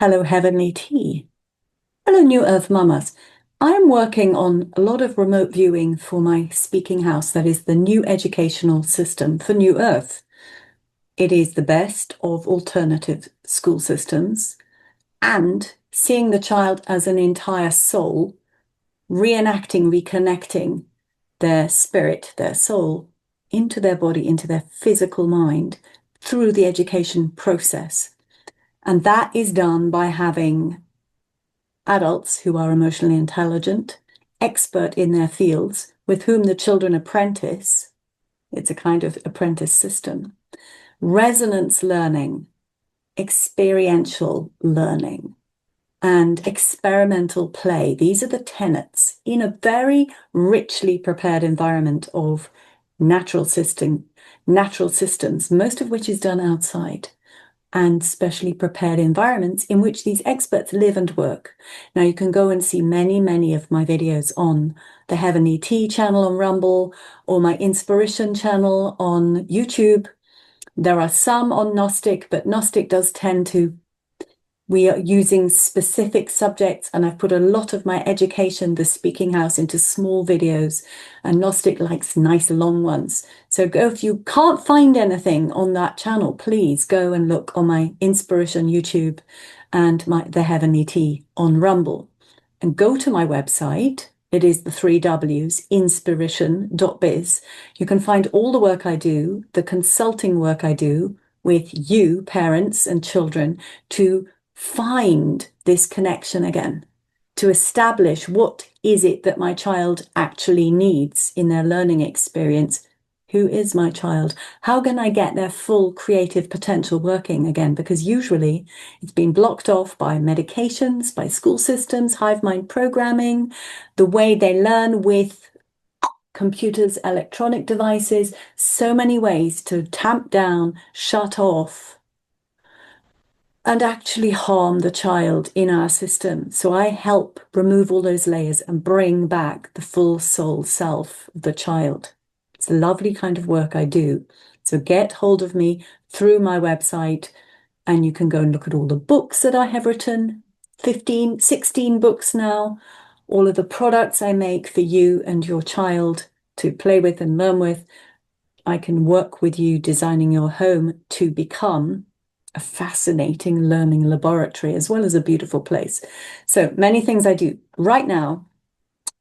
Hello, Heavenly Tea. Hello, New Earth Mamas. I'm working on a lot of remote viewing for my speaking house that is the new educational system for New Earth. It is the best of alternative school systems and seeing the child as an entire soul, reenacting, reconnecting their spirit, their soul into their body, into their physical mind through the education process. And that is done by having adults who are emotionally intelligent, expert in their fields, with whom the children apprentice. It's a kind of apprentice system. Resonance learning, experiential learning, and experimental play. These are the tenets in a very richly prepared environment of natural systems, most of which is done outside, and specially prepared environments in which these experts live and work. Now, you can go and see many of my videos on the Heavenly Tea channel on Rumble or my Inspiration channel on YouTube. There are some on Gnostic, but Gnostic does tend to, we are using specific subjects, and I've put a lot of my education, the speaking house, into small videos, and Gnostic likes nice long ones. So go, if you can't find anything on that channel, please go and look on my Inspiration YouTube and the Heavenly Tea on Rumble. And go to my website. It is the 3Ws, inspiration.biz. You can find all the work I do, the consulting work I do with you, parents and children, to find this connection again, to establish what is it that my child actually needs in their learning experience. Who is my child? How can I get their full creative potential working again? Because usually it's been blocked off by medications, by school systems, hive mind programming, the way they learn with computers, electronic devices, so many ways to tamp down, shut off, and actually harm the child in our system. So I help remove all those layers and bring back the full soul self of the child. It's a lovely kind of work I do. So get hold of me through my website, and you can go and look at all the books that I have written, 15, 16 books now, all of the products I make for you and your child to play with and learn with. I can work with you designing your home to become a fascinating learning laboratory as well as a beautiful place. So many things I do. Right now,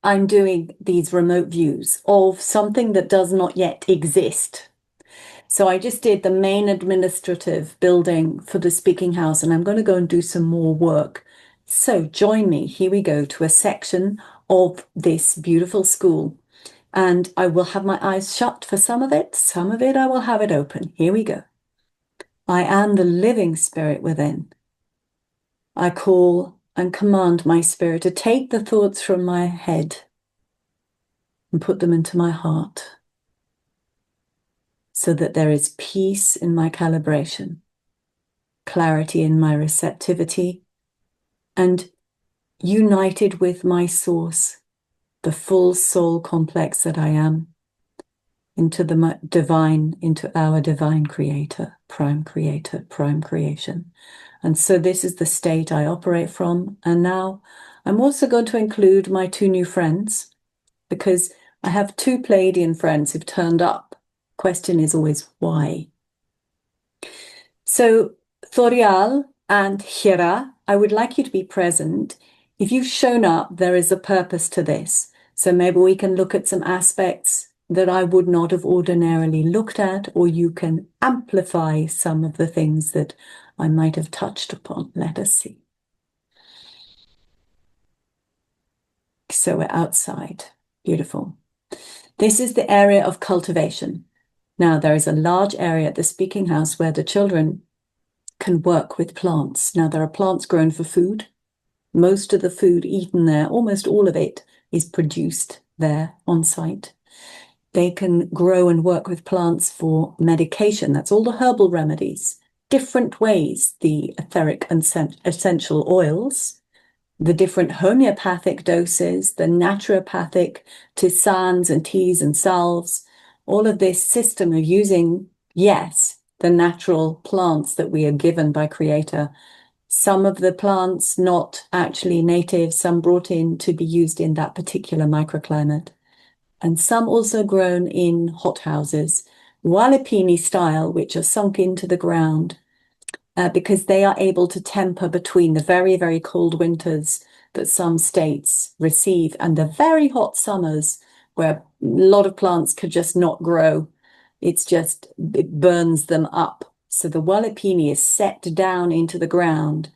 I'm doing these remote views of something that does not yet exist. So I just did the main administrative building for the speaking house, and I'm going to go and do some more work. So join me. Here we go to a section of this beautiful school. And I will have my eyes shut for some of it. Some of it I will have it open. Here we go. I am the living spirit within. I call and command my spirit to take the thoughts from my head and put them into my heart so that there is peace in my calibration, clarity in my receptivity, and united with my source, the full soul complex that I am, into the divine, into our divine creator, prime creation. And so this is the state I operate from. And now I'm also going to include my two new friends, because I have two Pleiadian friends who've turned up. Question is always why. So Thorial and Hira, I would like you to be present. If you've shown up, there is a purpose to this. So maybe we can look at some aspects that I would not have ordinarily looked at, or you can amplify some of the things that I might have touched upon. Let us see. So we're outside. Beautiful. This is the area of cultivation. Now, there is a large area at the speaking house where the children can work with plants. Now, there are plants grown for food. Most of the food eaten there, almost all of it, is produced there on site. They can grow and work with plants for medication. That's all the herbal remedies. Different ways, the etheric and essential oils, the different homeopathic doses, the naturopathic tisanes and teas and salves, all of this system of using, yes, the natural plants that we are given by Creator Some of the plants not actually native, some brought in to be used in that particular microclimate. And some also grown in hothouses, Walipini style, which are sunk into the ground because they are able to temper between the very, very cold winters that some states receive and the very hot summers where a lot of plants could just not grow. It burns them up. So the Walipini is set down into the ground,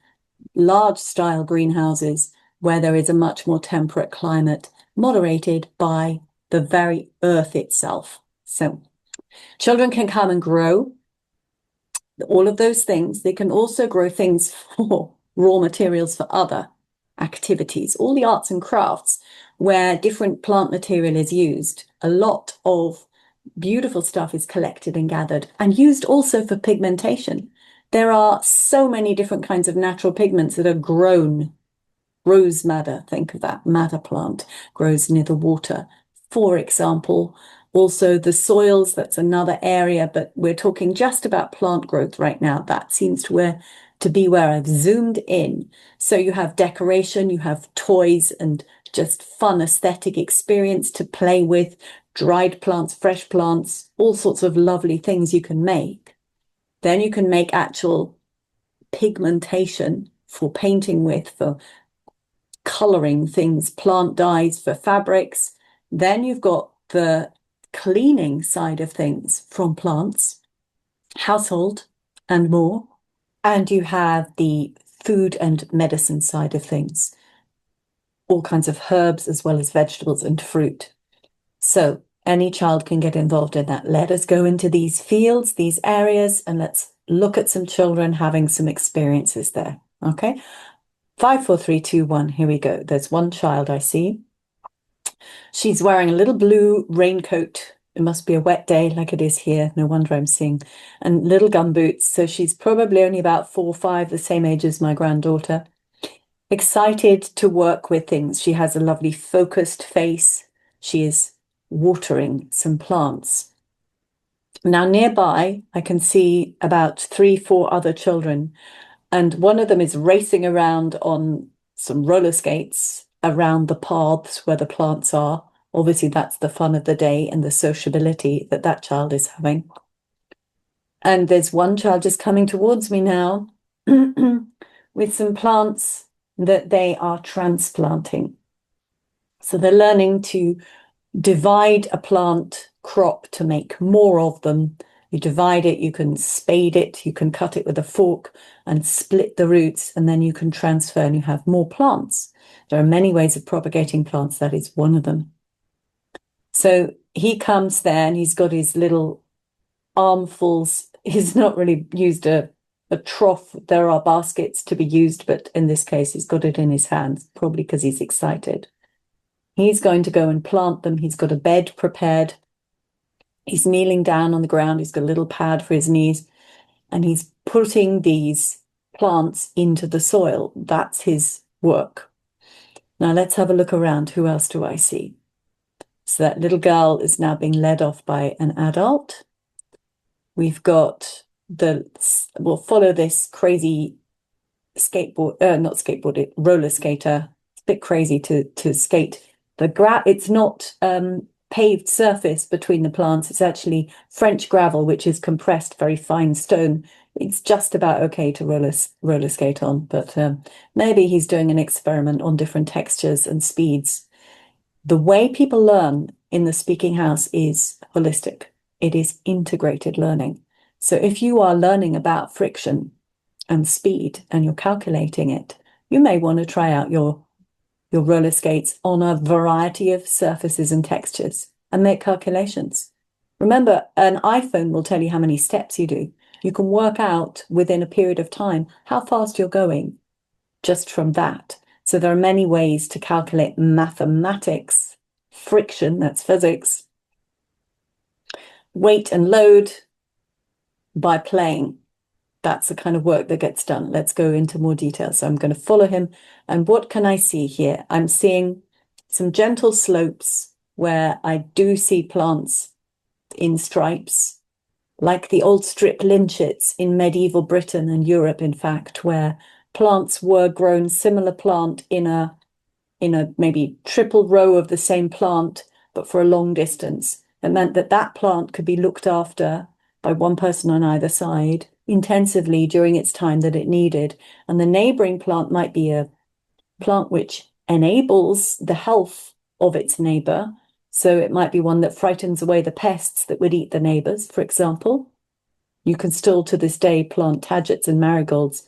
large style greenhouses where there is a much more temperate climate, moderated by the very earth itself. So children can come and grow all of those things. They can also grow things for raw materials for other activities, all the arts and crafts where different plant material is used. A lot of beautiful stuff is collected and gathered and used also for pigmentation. There are so many different kinds of natural pigments that are grown. Rose madder, think of that, madder plant grows near the water, for example. Also the soils, that's another area, but we're talking just about plant growth right now. That seems to be where I've zoomed in. So you have decoration, you have toys and just fun aesthetic experience to play with, dried plants, fresh plants, all sorts of lovely things you can make. Then you can make actual pigmentation for painting with, for coloring things, plant dyes for fabrics. Then you've got the cleaning side of things from plants, household and more. And you have the food and medicine side of things, all kinds of herbs as well as vegetables and fruit. So any child can get involved in that. Let us go into these fields, these areas, and let's look at some children having some experiences there. Okay. 5, 4, 3, 2, 1. Here we go. There's one child I see. She's wearing a little blue raincoat. It must be a wet day like it is here. No wonder I'm seeing. And little gum boots. So she's probably only about 4 or 5, the same age as my granddaughter. Excited to work with things. She has a lovely focused face. She is watering some plants. Now nearby, I can see about 3, 4 other children. And one of them is racing around on some roller skates around the paths where the plants are. Obviously, that's the fun of the day and the sociability that that child is having. And there's one child just coming towards me now with some plants that they are transplanting. So they're learning to divide a plant crop to make more of them. You divide it, you can spade it, you can cut it with a fork and split the roots, and then you can transfer and you have more plants. There are many ways of propagating plants. That is one of them. So he comes there and he's got his little armfuls. He's not really used a trough. There are baskets to be used, but in this case, he's got it in his hands, probably because he's excited. He's going to go and plant them. He's got a bed prepared. He's kneeling down on the ground. He's got a little pad for his knees, and he's putting these plants into the soil. That's his work. Now let's have a look around. Who else do I see? So that little girl is now being led off by an adult. We've got we'll follow this crazy roller skater. It's a bit crazy to skate. It's not paved surface between the plants. It's actually French gravel, which is compressed, very fine stone. It's just about okay to roller skate on, but maybe he's doing an experiment on different textures and speeds. The way people learn in the speaking house is holistic. It is integrated learning. So if you are learning about friction and speed and you're calculating it, you may want to try out your roller skates on a variety of surfaces and textures and make calculations. Remember, an iPhone will tell you how many steps you do. You can work out within a period of time how fast you're going just from that. So there are many ways to calculate mathematics, friction, that's physics, weight and load by playing. That's the kind of work that gets done. Let's go into more detail. So I'm going to follow him. And what can I see here? I'm seeing some gentle slopes where I do see plants in stripes, like the old strip lynchets in medieval Britain and Europe, in fact, where plants were grown similar plant in a maybe triple row of the same plant, but for a long distance. It meant that that plant could be looked after by one person on either side intensively during its time that it needed. And the neighboring plant might be a plant which enables the health of its neighbor. So it might be one that frightens away the pests that would eat the neighbors, for example. You can still to this day plant tagets and marigolds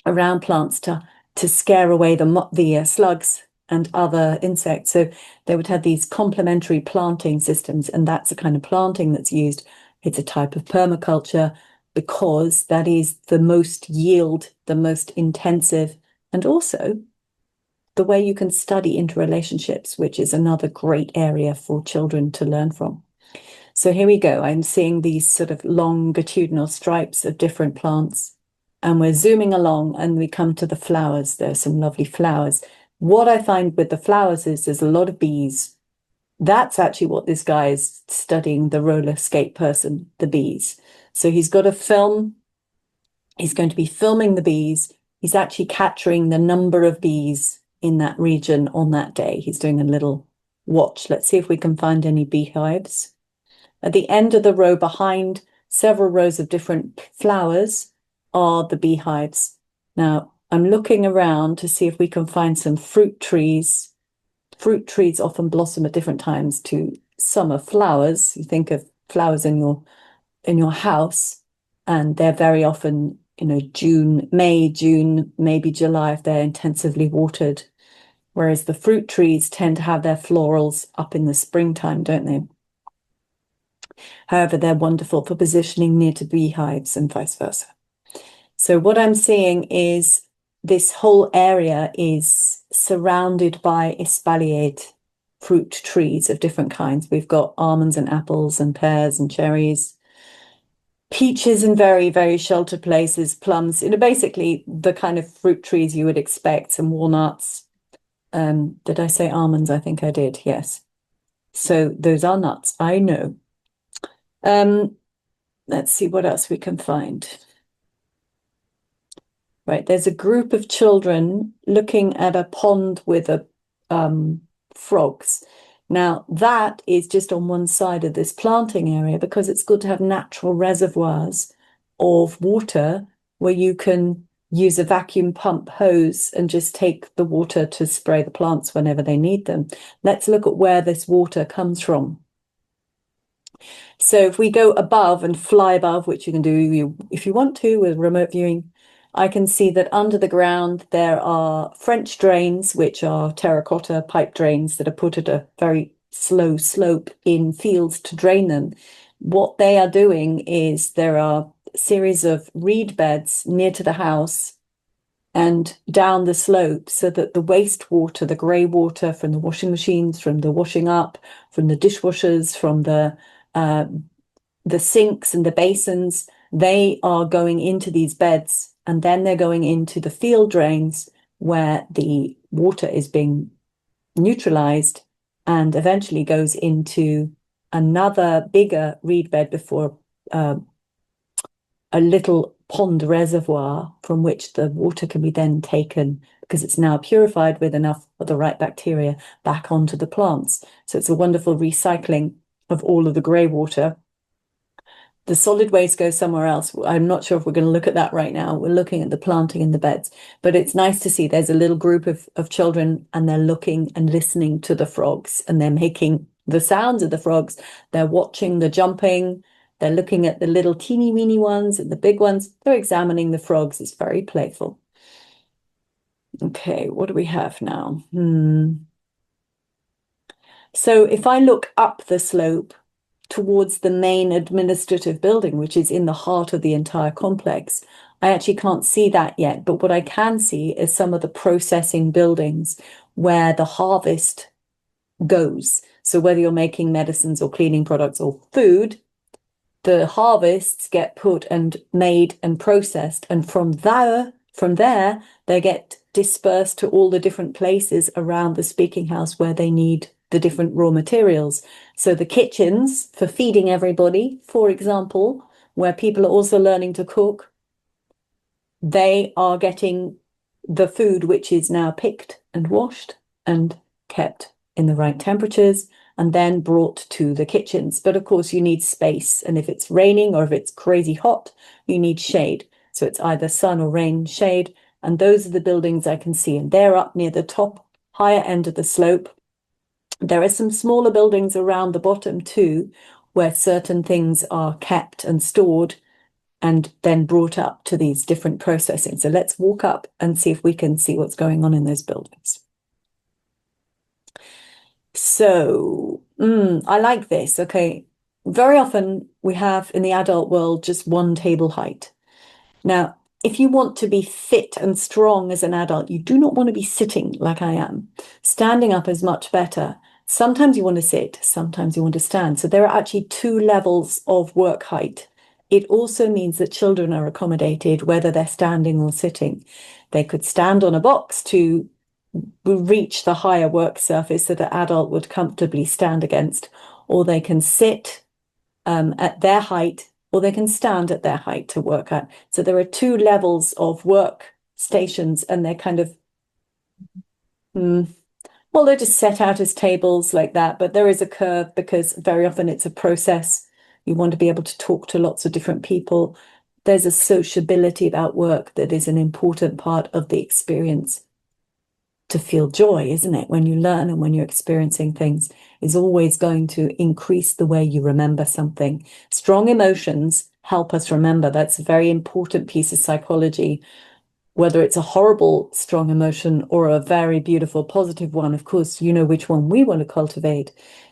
around plants to scare away the slugs and other insects. So they would have these complementary planting systems, and that's the kind of planting that's used. It's a type of permaculture because that is the most yield, the most intensive, and also the way you can study interrelationships, which is another great area for children to learn from. So here we go. I'm seeing these sort of longitudinal stripes of different plants, and we're zooming along and we come to the flowers. There's some lovely flowers. What I find with the flowers is there's a lot of bees. That's actually what this guy is studying, the roller skate person, the bees. So he's got a film. He's going to be filming the bees. He's actually capturing the number of bees in that region on that day. He's doing a little watch. Let's see if we can find any beehives. At the end of the row behind several rows of different flowers are the beehives. Now, I'm looking around to see if we can find some fruit trees. Fruit trees often blossom at different times to summer flowers. You think of flowers in your house, and they're very often, June, May, June, maybe July if they're intensively watered. Whereas the fruit trees tend to have their florals up in the springtime, don't they? However, they're wonderful for positioning near to beehives and vice versa. So what I'm seeing is this whole area is surrounded by espaliered fruit trees of different kinds. We've got almonds and apples and pears and cherries, peaches in very, very sheltered places, plums, basically the kind of fruit trees you would expect, some walnuts. Did I say almonds? I think I did, yes. So those are nuts, I know. Let's see what else we can find. Right, there's a group of children looking at a pond with frogs. Now, that is just on one side of this planting area because it's good to have natural reservoirs of water where you can use a vacuum pump hose and just take the water to spray the plants whenever they need them. Let's look at where this water comes from. So if we go above and fly above, which you can do if you want to with remote viewing, I can see that under the ground there are French drains, which are terracotta pipe drains that are put at a very slow slope in fields to drain them. What they are doing is there are a series of reed beds near to the house and down the slope so that the wastewater, the grey water from the washing machines, from the washing up, from the dishwashers, from the sinks and the basins, they are going into these beds, and then they're going into the field drains where the water is being neutralized and eventually goes into another bigger reed bed before a little pond reservoir from which the water can be then taken, because it's now purified with enough of the right bacteria, back onto the plants. So it's a wonderful recycling of all of the grey water. The solid waste goes somewhere else. I'm not sure if we're going to look at that right now. We're looking at the planting in the beds, but it's nice to see there's a little group of children and they're looking and listening to the frogs and they're making the sounds of the frogs. They're watching the jumping. They're looking at the little teeny weeny ones and the big ones. They're examining the frogs. It's very playful. Okay, what do we have now? So if I look up the slope towards the main administrative building, which is in the heart of the entire complex, I actually can't see that yet. But what I can see is some of the processing buildings where the harvest goes. So whether you're making medicines or cleaning products or food, the harvests get put and made and processed. And from there, they get dispersed to all the different places around the speaking house where they need the different raw materials. So the kitchens for feeding everybody, for example, where people are also learning to cook. they are getting the food which is now picked and washed and kept in the right temperatures and then brought to the kitchens. But of course, you need space. And if it's raining or if it's crazy hot, you need shade. So it's either sun or rain, shade. And those are the buildings I can see. And they're up near the top, higher end of the slope. There are some smaller buildings around the bottom too, where certain things are kept and stored and then brought up to these different processing. So let's walk up and see if we can see what's going on in those buildings. So I like this. Okay. Very often we have in the adult world just one table height. Now, if you want to be fit and strong as an adult, you do not want to be sitting like I am. Standing up is much better. Sometimes you want to sit, sometimes you want to stand. So there are actually two levels of work height. It also means that children are accommodated, whether they're standing or sitting. They could stand on a box to reach the higher work surface that an adult would comfortably stand against, or they can sit at their height, or they can stand at their height to work at. So there are two levels of work stations, and they're kind of, well, they're just set out as tables like that, but there is a curve because very often it's a process. You want to be able to talk to lots of different people. There's a sociability about work that is an important part of the experience to feel joy, isn't it? When you learn and when you're experiencing things, is always going to increase the way you remember something. Strong emotions help us remember. That's a very important piece of psychology. Whether it's a horrible, strong emotion or a very beautiful, positive one, of course, you know which one we want to cultivate.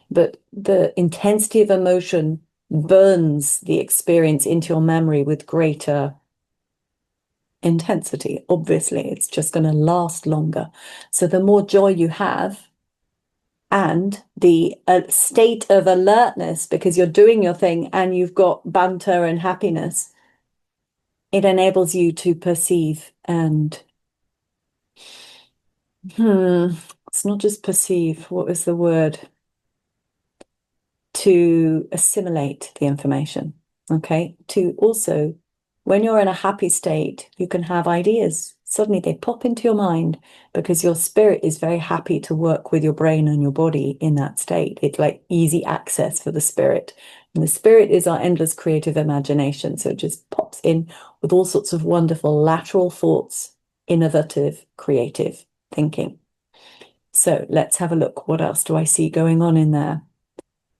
But the intensity of emotion burns the experience into your memory with greater intensity. Obviously, it's just going to last longer. So the more joy you have and the state of alertness, because you're doing your thing and you've got banter and happiness, it enables you to perceive and it's not just perceive. What was the word? To assimilate the information. Okay. To also, when you're in a happy state, you can have ideas. Suddenly they pop into your mind because your spirit is very happy to work with your brain and your body in that state. It's like easy access for the spirit. And the spirit is our endless creative imagination. So it just pops in with all sorts of wonderful lateral thoughts, innovative, creative thinking. So let's have a look. What else do I see going on in there?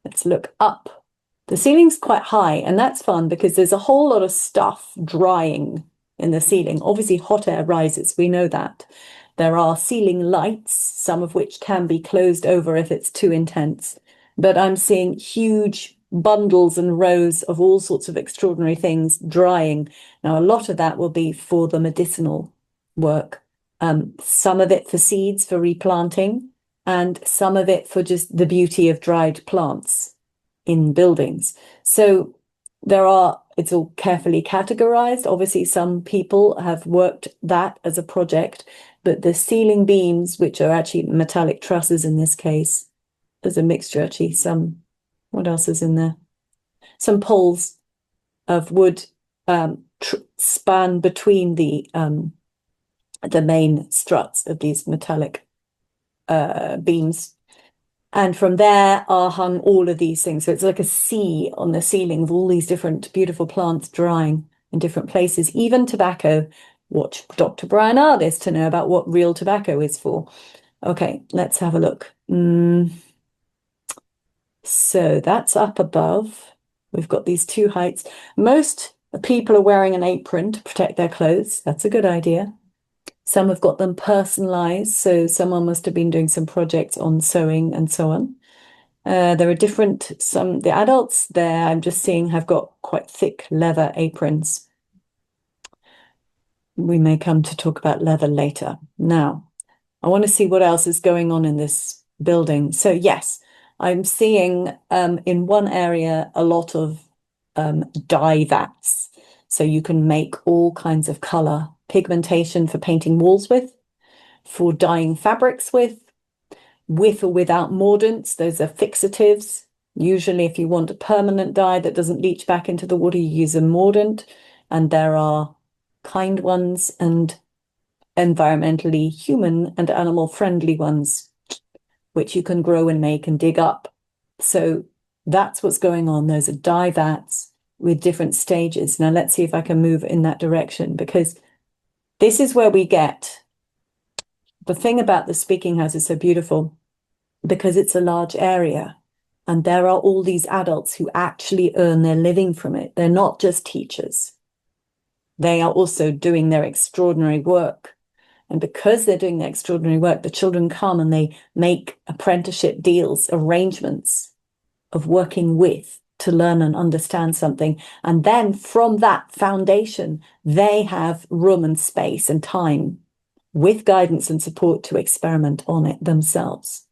Let's look up. The ceiling's quite high, and that's fun because there's a whole lot of stuff drying in the ceiling. Obviously, hot air rises. We know that. There are ceiling lights, some of which can be closed over if it's too intense. But I'm seeing huge bundles and rows of all sorts of extraordinary things drying. Now, a lot of that will be for the medicinal work. Some of it for seeds for replanting, and some of it for just the beauty of dried plants in buildings. So it's all carefully categorized. Obviously, some people have worked that as a project, but the ceiling beams, which are actually metallic trusses in this case, there's a mixture actually. What else is in there? Some poles of wood span between the main struts of these metallic beams. And from there are hung all of these things. So it's like a sea on the ceiling of all these different beautiful plants drying in different places, even tobacco. Watch Dr. Brian Ardis to know about what real tobacco is for. Okay, let's have a look. So that's up above. We've got these two heights. Most people are wearing an apron to protect their clothes. That's a good idea. Some have got them personalized, so someone must have been doing some projects on sewing and so on. There are the adults there I'm just seeing have got quite thick leather aprons. We may come to talk about leather later. Now, I want to see what else is going on in this building. So yes, I'm seeing in one area a lot of dye vats. So you can make all kinds of color pigmentation for painting walls with, for dyeing fabrics with or without mordants. Those are fixatives. Usually if you want a permanent dye that doesn't leach back into the water, you use a mordant. And there are kind ones and environmentally human and animal friendly ones, which you can grow and make and dig up. So that's what's going on. Those are dye vats with different stages. Now let's see if I can move in that direction, because this is where we get the thing about the speaking house is so beautiful, because it's a large area and there are all these adults who actually earn their living from it. They're not just teachers. They are also doing their extraordinary work. And because they're doing their extraordinary work, the children come and they make apprenticeship deals, arrangements of working with to learn and understand something. And then from that foundation, they have room and space and time with guidance and support to experiment on it themselves.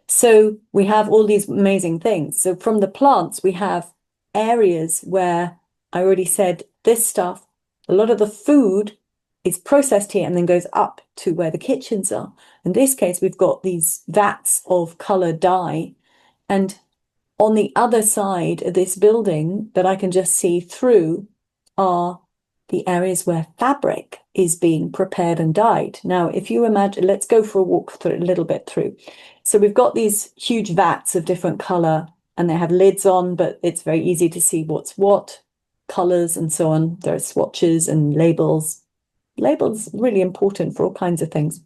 So we have all these amazing things. So from the plants, we have areas where I already said this stuff, a lot of the food is processed here and then goes up to where the kitchens are. In this case, we've got these vats of color dye. And on the other side of this building that I can just see through are the areas where fabric is being prepared and dyed. Now, if you imagine, let's go for a walk through a little bit through. So we've got these huge vats of different color and they have lids on, but it's very easy to see what's what, colors and so on. There are swatches and labels. Labels really important for all kinds of things.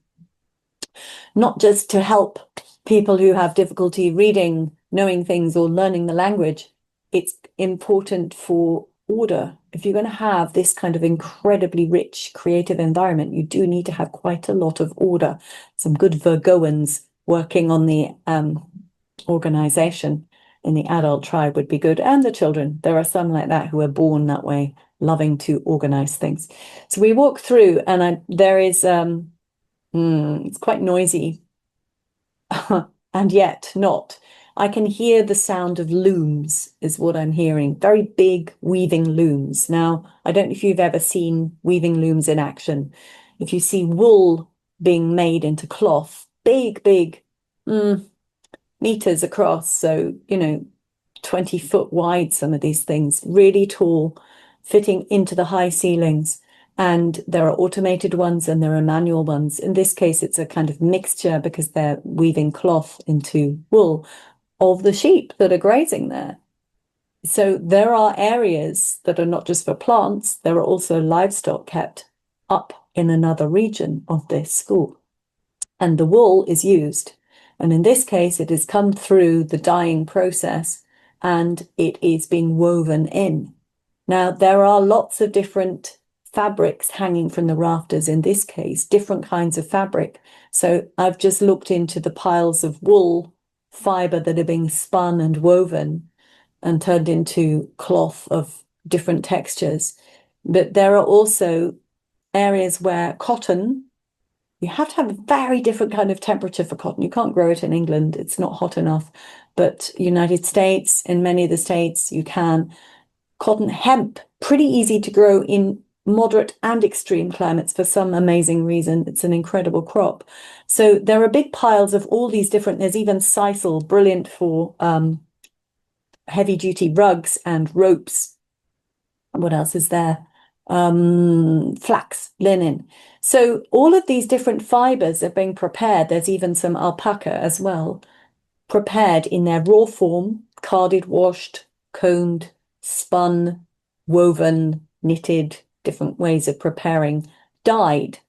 Not just to help people who have difficulty reading, knowing things or learning the language. It's important for order. If you're going to have this kind of incredibly rich creative environment, you do need to have quite a lot of order. Some good Virgoans working on the organization in the adult tribe would be good. And the children, there are some like that who are born that way, loving to organize things. So we walk through and there is, it's quite noisy and yet not. I can hear the sound of looms is what I'm hearing. Very big weaving looms. Now, I don't know if you've ever seen weaving looms in action. If you see wool being made into cloth, big, meters across. So, 20-foot wide, some of these things, really tall, fitting into the high ceilings. And there are automated ones and there are manual ones. In this case, it's a kind of mixture because they're weaving cloth into wool of the sheep that are grazing there. So there are areas that are not just for plants, there are also livestock kept up in another region of this school. And the wool is used. And in this case, it has come through the dyeing process and it is being woven in. Now, there are lots of different fabrics hanging from the rafters in this case, different kinds of fabric. So I've just looked into the piles of wool fiber that are being spun and woven and turned into cloth of different textures. But there are also areas where cotton, you have to have a very different kind of temperature for cotton. You can't grow it in England. It's not hot enough. But United States, in many of the states, you can. Cotton, hemp, pretty easy to grow in moderate and extreme climates for some amazing reason. It's an incredible crop. So there are big piles of all these different, there's even sisal, brilliant for heavy duty rugs and ropes. What else is there? Flax, linen. So all of these different fibers are being prepared. There's even some alpaca as well, prepared in their raw form, carded, washed, combed, spun, woven, knitted, different ways of preparing, dyed.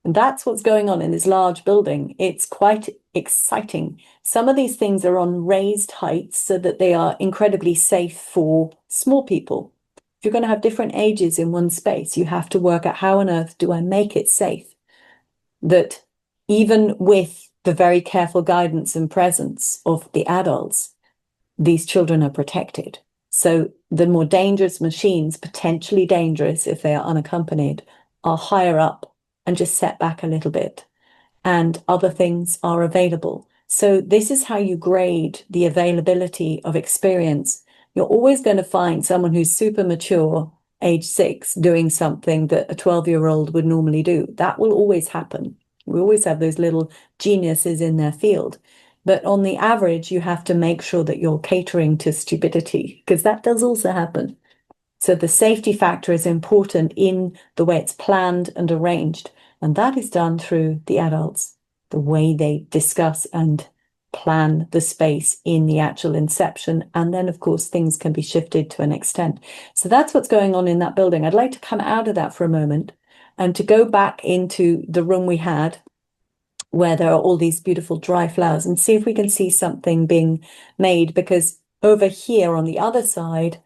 And that's what's going on in this large building. It's quite exciting. Some of these things are on raised heights so that they are incredibly safe for small people. If you're going to have different ages in one space, you have to work out how on earth do I make it safe that even with the very careful guidance and presence of the adults, these children are protected. So the more dangerous machines, potentially dangerous if they are unaccompanied, are higher up and just set back a little bit. And other things are available. So this is how you grade the availability of experience. You're always going to find someone who's super mature, age 6, doing something that a 12-year-old would normally do. That will always happen. We always have those little geniuses in their field. But on the average, you have to make sure that you're catering to stupidity, because that does also happen. So the safety factor is important in the way it's planned and arranged. And that is done through the adults, the way they discuss and plan the space in the actual inception. And then, of course, things can be shifted to an extent. So that's what's going on in that building. I'd like to come out of that for a moment and to go back into the room we had where there are all these beautiful dry flowers and see if we can see something being made, because over here on the other side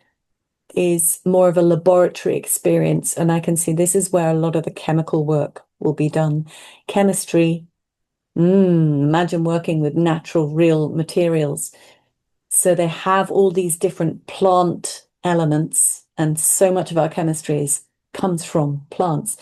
is more of a laboratory experience. And I can see this is where a lot of the chemical work will be done. Chemistry, imagine working with natural, real materials. So they have all these different plant elements, and so much of our chemistry comes from plants.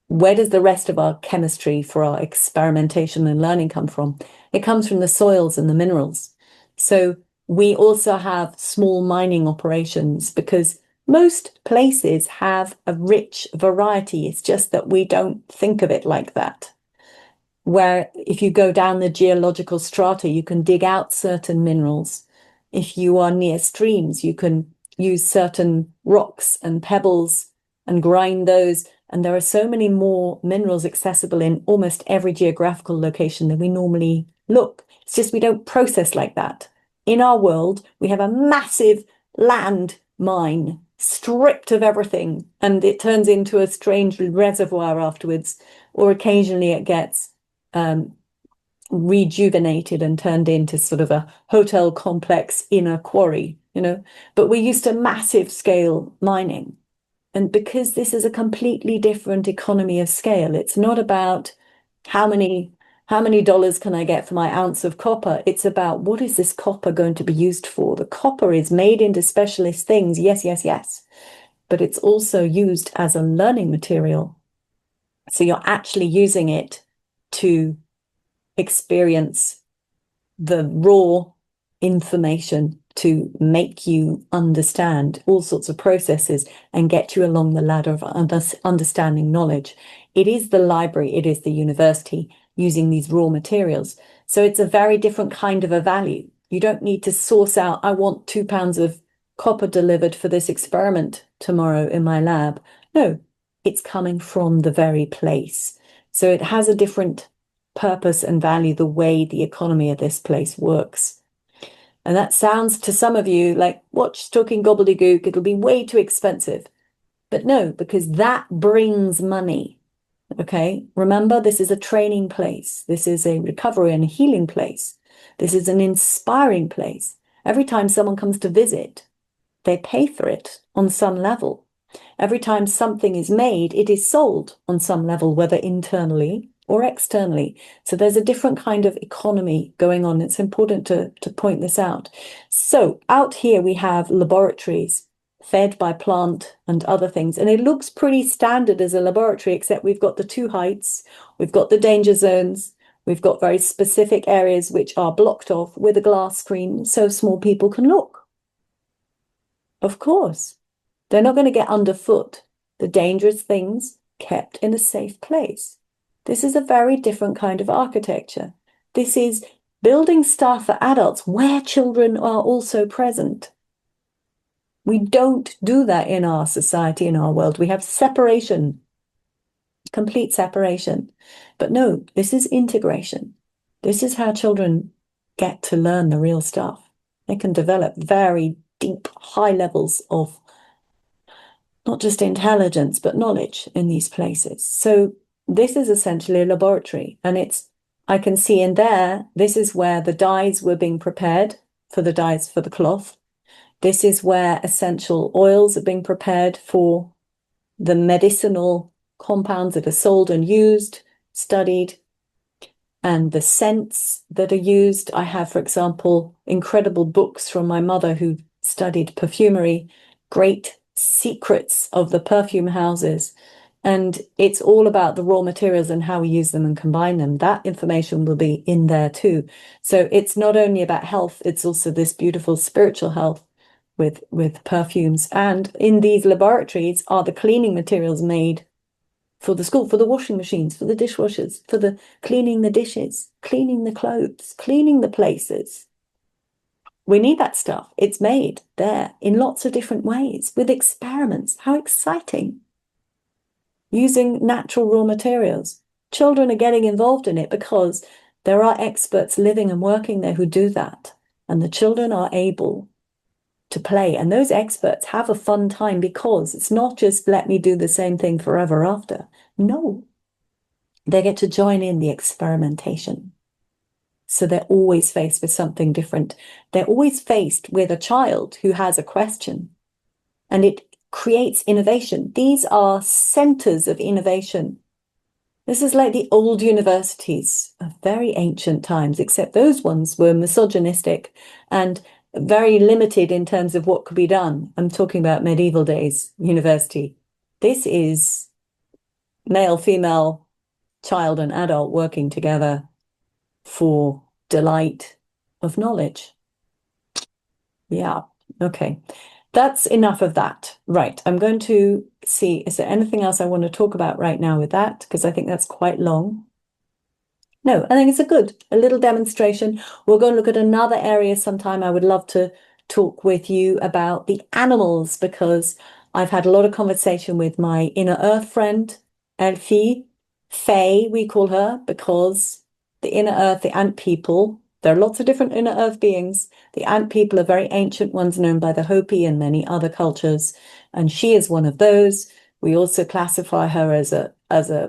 Where does the rest of our chemistry for our experimentation and learning come from? It comes from the soils and the minerals. So we also have small mining operations because most places have a rich variety. It's just that we don't think of it like that. Where if you go down the geological strata, you can dig out certain minerals. If you are near streams, you can use certain rocks and pebbles and grind those. And there are so many more minerals accessible in almost every geographical location than we normally look. It's just we don't process like that. In our world, we have a massive land mine stripped of everything, and it turns into a strange reservoir afterwards, or occasionally it gets rejuvenated and turned into sort of a hotel complex in a quarry, but we're used to massive scale mining. And because this is a completely different economy of scale, it's not about how many dollars can I get for my ounce of copper? It's about what is this copper going to be used for? The copper is made into specialist things. Yes, yes, yes. But it's also used as a learning material. So you're actually using it to experience the raw information to make you understand all sorts of processes and get you along the ladder of understanding knowledge. It is the library, it is the university using these raw materials. So it's a very different kind of a value. You don't need to source out, I want 2 pounds of copper delivered for this experiment tomorrow in my lab. No, it's coming from the very place. So it has a different purpose and value, the way the economy of this place works. And that sounds to some of you like, watch talking gobbledygook, it'll be way too expensive. But no, because that brings money. Okay, remember, this is a training place. This is a recovery and a healing place. This is an inspiring place. Every time someone comes to visit, they pay for it on some level. Every time something is made, it is sold on some level, whether internally or externally. So there's a different kind of economy going on. It's important to point this out. So out here we have laboratories fed by plant and other things. And it looks pretty standard as a laboratory, except we've got the 2 heights, we've got the danger zones, we've got very specific areas which are blocked off with a glass screen so small people can look. Of course, they're not going to get underfoot. The dangerous things kept in a safe place. This is a very different kind of architecture. This is building stuff for adults where children are also present. We don't do that in our society, in our world. We have separation, complete separation. But no, this is integration. This is how children get to learn the real stuff. They can develop very deep, high levels of not just intelligence, but knowledge in these places. So this is essentially a laboratory, and I can see in there, this is where the dyes were being prepared for the dyes for the cloth. This is where essential oils are being prepared for the medicinal compounds that are sold and used, studied, and the scents that are used. I have, for example, incredible books from my mother who studied perfumery, great secrets of the perfume houses. And it's all about the raw materials and how we use them and combine them. That information will be in there too. So it's not only about health, it's also this beautiful spiritual health with perfumes. And in these laboratories are the cleaning materials made for the school, for the washing machines, for the dishwashers, for the cleaning the dishes, cleaning the clothes, cleaning the places. We need that stuff. It's made there in lots of different ways with experiments. How exciting! Using natural raw materials. Children are getting involved in it because there are experts living and working there who do that. And the children are able to play. And those experts have a fun time because it's not just let me do the same thing forever after. No, they get to join in the experimentation. So they're always faced with something different. They're always faced with a child who has a question, and it creates innovation. These are centers of innovation. This is like the old universities of very ancient times, except those ones were misogynistic and very limited in terms of what could be done. I'm talking about medieval days university. This is male, female, child, and adult working together for delight of knowledge. Yeah, okay. That's enough of that. Right, I'm going to see, is there anything else I want to talk about right now with that? Because I think that's quite long. No, I think it's a little demonstration. We'll go and look at another area sometime. I would love to talk with you about the animals because I've had a lot of conversation with my inner earth friend, Elfie, Faye, we call her, because the inner earth, the ant people, there are lots of different inner earth beings. The ant people are very ancient ones known by the Hopi and many other cultures, and she is one of those. We also classify her as a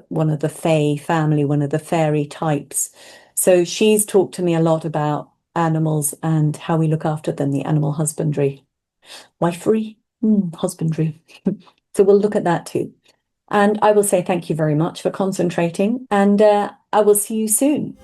one of the Fae family, one of the fairy types. So she's talked to me a lot about animals and how we look after them, the animal husbandry. Wifery? Husbandry. So we'll look at that too. And I will say thank you very much for concentrating, and I will see you soon.